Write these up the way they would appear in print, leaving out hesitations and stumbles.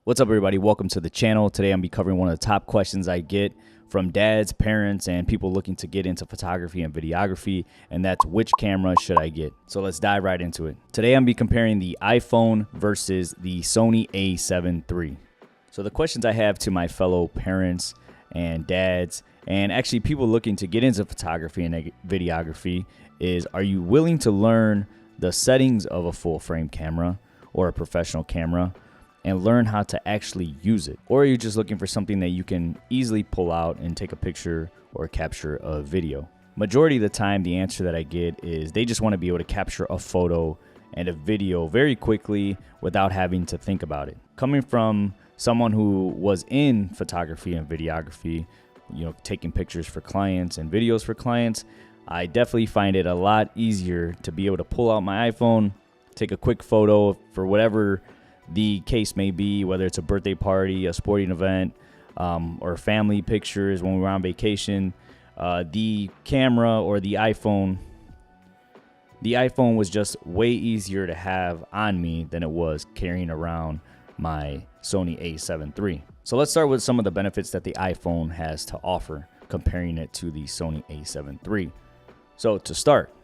What's up, everybody? Welcome to the channel. Today I'm going to be covering one of the top questions I get from dads, parents, and people looking to get into photography and videography, and that's which camera should I get? So let's dive right into it. Today I'm going to be comparing the iPhone versus the Sony A7 III. So the questions I have to my fellow parents and dads, and actually people looking to get into photography and videography is, are you willing to learn the settings of a full frame camera or a professional camera and learn how to actually use it? Or are you just looking for something that you can easily pull out and take a picture or capture a video? Majority of the time, the answer that I get is they just want to be able to capture a photo and a video very quickly without having to think about it. Coming from someone who was in photography and videography, taking pictures for clients and videos for clients, I definitely find it a lot easier to be able to pull out my iPhone, take a quick photo for whatever the case may be, whether it's a birthday party, a sporting event, or family pictures when we were on vacation. The camera or the iPhone was just way easier to have on me than it was carrying around my Sony A7 III. So let's start with some of the benefits that the iPhone has to offer, comparing it to the Sony A7 III. So to start,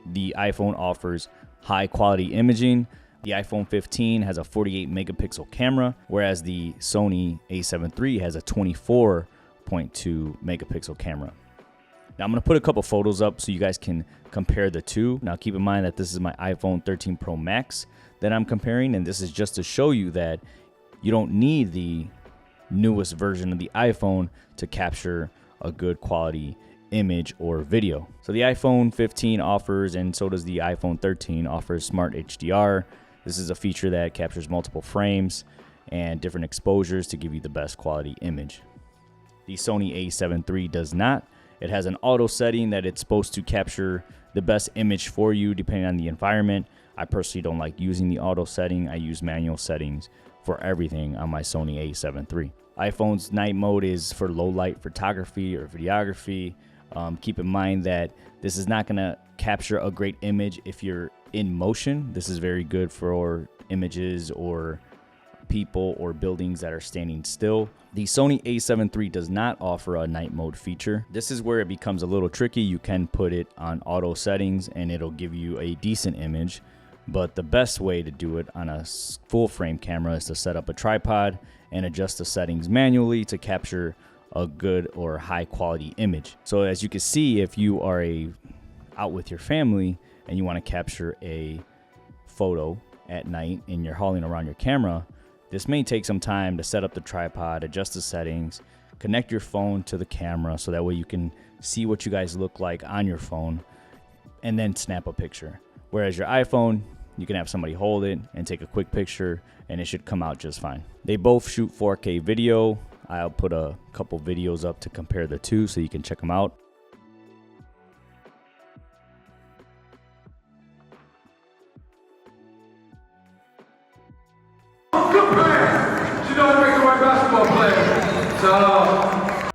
the iPhone offers high quality imaging. The iPhone 15 has a 48 megapixel camera, whereas the Sony A7 III has a 24.2 megapixel camera. Now I'm going to put a couple photos up so you guys can compare the two. Now keep in mind that this is my iPhone 13 Pro Max that I'm comparing, and this is just to show you that you don't need the newest version of the iPhone to capture a good quality image or video. So the iPhone 15 offers, and so does the iPhone 13, offers Smart HDR. This is a feature that captures multiple frames and different exposures to give you the best quality image. The Sony A7 III does not. It has an auto setting that it's supposed to capture the best image for you depending on the environment. I personally don't like using the auto setting. I use manual settings for everything on my Sony A7 III. iPhone's night mode is for low light photography or videography. Keep in mind that this is not going to capture a great image if you're in motion. This is very good for images or people or buildings that are standing still. The Sony A7 III does not offer a night mode feature. This is where it becomes a little tricky. You can put it on auto settings and it'll give you a decent image, but the best way to do it on a full frame camera is to set up a tripod and adjust the settings manually to capture a good or high quality image. So as you can see, if you are out with your family and you want to capture a photo at night and you're hauling around your camera, this may take some time to set up the tripod, adjust the settings, connect your phone to the camera so that way you can see what you guys look like on your phone, and then snap a picture. Whereas your iPhone, you can have somebody hold it and take a quick picture and it should come out just fine. They both shoot 4K video. I'll put a couple videos up to compare the two so you can check them out.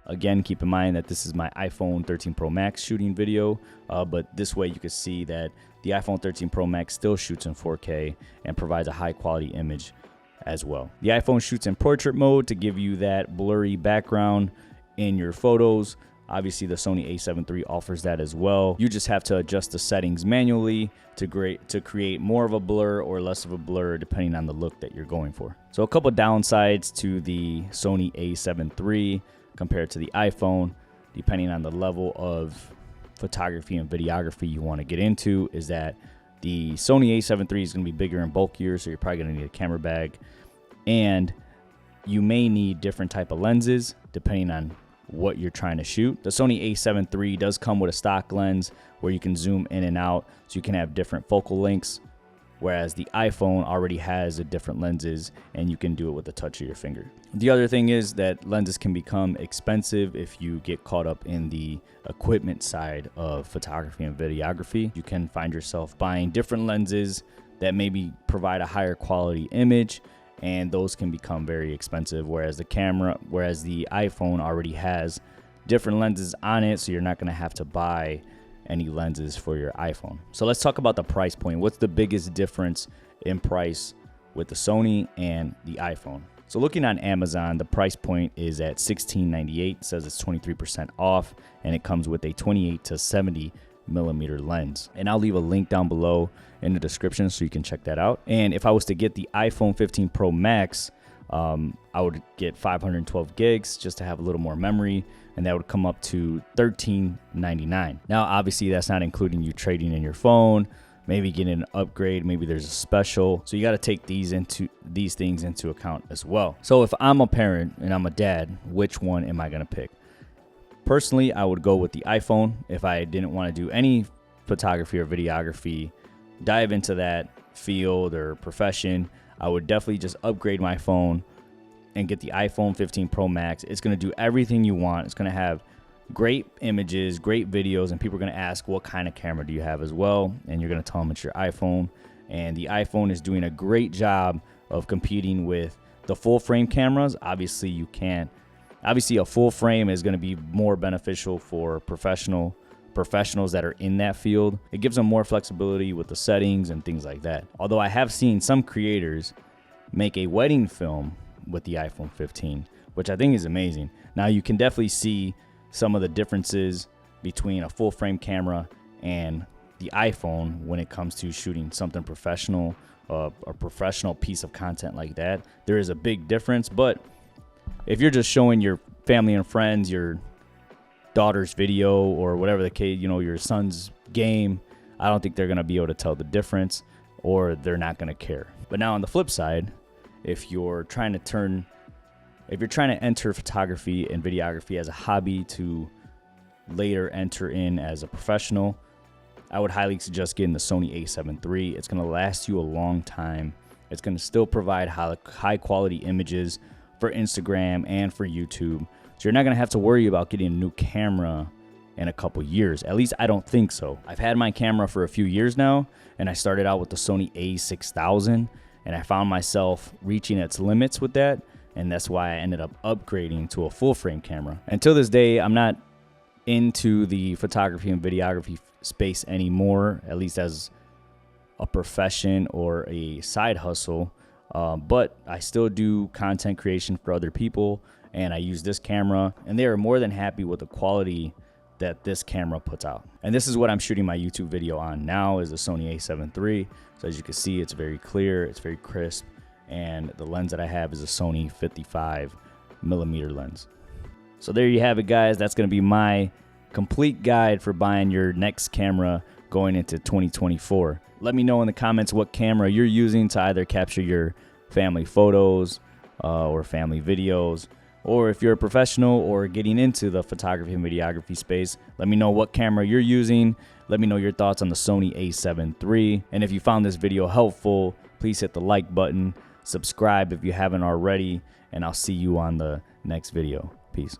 Again, keep in mind that this is my iPhone 13 Pro Max shooting video, but this way you can see that the iPhone 13 Pro Max still shoots in 4K and provides a high quality image as well. The iPhone shoots in portrait mode to give you that blurry background in your photos. Obviously, the Sony A7 III offers that as well. You just have to adjust the settings manually to create more of a blur or less of a blur depending on the look that you're going for. So a couple downsides to the Sony A7 III compared to the iPhone, depending on the level of photography and videography you want to get into, is that the Sony A7 III is going to be bigger and bulkier, so you're probably going to need a camera bag, and you may need different type of lenses depending on what you're trying to shoot. The Sony A7 III does come with a stock lens where you can zoom in and out, so you can have different focal lengths, whereas the iPhone already has the different lenses and you can do it with the touch of your finger. The other thing is that lenses can become expensive if you get caught up in the equipment side of photography and videography. You can find yourself buying different lenses that maybe provide a higher quality image, and those can become very expensive, whereas the iPhone already has different lenses on it, so you're not going to have to buy any lenses for your iPhone. So let's talk about the price point. What's the biggest difference in price with the Sony and the iPhone? So looking on Amazon, the price point is at $16.98. It says it's 23% off, and it comes with a 28 to 70 millimeter lens. And I'll leave a link down below in the description so you can check that out. And if I was to get the iPhone 15 Pro Max, I would get 512 gigs just to have a little more memory, and that would come up to $13.99. Now, obviously, that's not including you trading in your phone, maybe getting an upgrade, maybe there's a special. So you got to take these things into account as well. So if I'm a parent and I'm a dad, which one am I going to pick? Personally, I would go with the iPhone. If I didn't want to do any photography or videography, dive into that field or profession, I would definitely just upgrade my phone and get the iPhone 15 Pro Max. It's going to do everything you want. It's going to have great images, great videos, and people are going to ask, what kind of camera do you have as well? And you're going to tell them it's your iPhone. And the iPhone is doing a great job of competing with the full frame cameras. Obviously, a full frame is going to be more beneficial for professionals that are in that field. It gives them more flexibility with the settings and things like that. Although I have seen some creators make a wedding film with the iPhone 15, which I think is amazing. Now you can definitely see some of the differences between a full frame camera and the iPhone when it comes to shooting something professional, a professional piece of content like that. There is a big difference, but if you're just showing your family and friends your daughter's video or whatever the case, your son's game, I don't think they're going to be able to tell the difference, or they're not going to care. But now on the flip side, if you're trying to enter photography and videography as a hobby to later enter in as a professional, I would highly suggest getting the Sony A7 III. It's going to last you a long time. It's going to still provide high quality images for Instagram and for YouTube. So you're not going to have to worry about getting a new camera in a couple years. At least I don't think so. I've had my camera for a few years now, and I started out with the Sony A6000, and I found myself reaching its limits with that, and that's why I ended up upgrading to a full frame camera. Until this day, I'm not into the photography and videography space anymore, at least as a profession or a side hustle, but I still do content creation for other people, and I use this camera, and they are more than happy with the quality that this camera puts out. And this is what I'm shooting my YouTube video on now, is the Sony A7 III. So as you can see, it's very clear, it's very crisp, and the lens that I have is a Sony 55 millimeter lens. So there you have it, guys. That's going to be my complete guide for buying your next camera going into 2024. Let me know in the comments what camera you're using to either capture your family photos or family videos, or if you're a professional or getting into the photography and videography space, let me know what camera you're using. Let me know your thoughts on the Sony A7 III. And if you found this video helpful, please hit the like button, subscribe if you haven't already, and I'll see you on the next video. Peace.